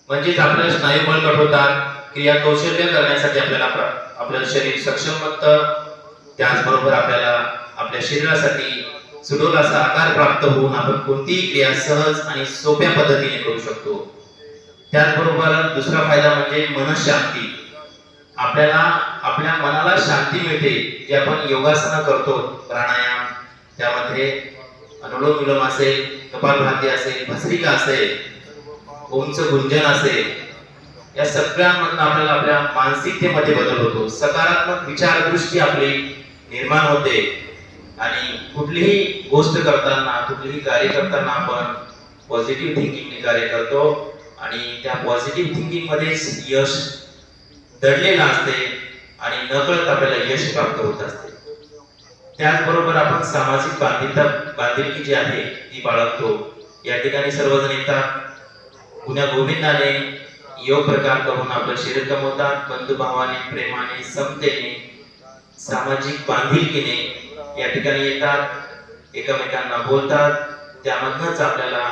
म्हणजेच आपलं स्नायू बळकट होतात, क्रिया कौशल्य करण्यासाठी आपल्याला आपलं शरीर सक्षम बनतं. त्याचबरोबर आपल्याला आपल्या शरीरासाठी सुडोल असा आकार प्राप्त होऊन आपण कोणतीही क्रिया सहज आणि सोप्या पद्धतीने करू शकतो. त्याचबरोबर दुसरा फायदा म्हणजे मनशांती. आपल्याला आपल्या मनाला शांती मिळते. जे आपण योगासनं करतो, प्राणायाम, त्यामध्ये अनुलोम विलोम असेल, कपालभाती असेल, भस्त्रिका असेल, ओमचं गुंजन असेल, या सगळ्यांमधून आपल्याला आपल्या मानसिकतेमध्ये बदल होतो. सकारात्मक विचारदृष्टी आपली निर्माण होते आणि कुठलीही गोष्ट करताना, कुठलीही कार्य करताना आपण पॉझिटिव्ह थिंकिंगने कार्य करतो आणि त्या पॉझिटिव्ह थिंकिंग मध्येच यश दडलेलं असते आणि नकळत आपल्याला यश प्राप्त होत असते. त्याचबरोबर आपण सामाजिक बांधिलकी जी आहे ती बाळगतो. या ठिकाणी सर्वजण येतात, पुण्या गोविंदाने योग प्रकार करून आपलं शरीर कमवतात. बंधुभावाने, प्रेमाने, समतेने, सामाजिक बांधिलकीने या ठिकाणी येतात, एकमेकांना बोलतात. त्यामधनच आपल्याला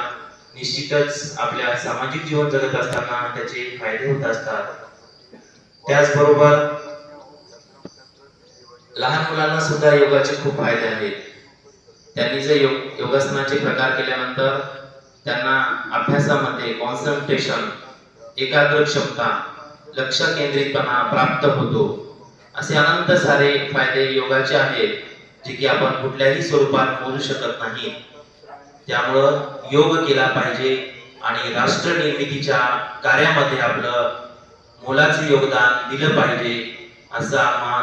निश्चितच आपल्या सामाजिक जीवन जगत असताना त्याचे फायदे होत असतात. त्याचबरोबर लहान मुलांना सुद्धा योगाचे खूप फायदे आहेत. त्यांनी जर योगासनाचे प्रकार केल्यानंतर त्यांना अभ्यासामध्ये कॉन्सन्ट्रेशन, एकाग्र क्षमता, लक्ष केंद्रितपणा प्राप्त होतो. असे अनंत सारे फायदे योगाचे आहेत, जे की आपण कुठल्याही स्वरूपात मोजू शकत नाही. त्यामुळं योग केला पाहिजे आणि राष्ट्र निर्मितीच्या कार्यामध्ये आपलं मोलाचे योगदान दिलं पाहिजे, असं आम्हा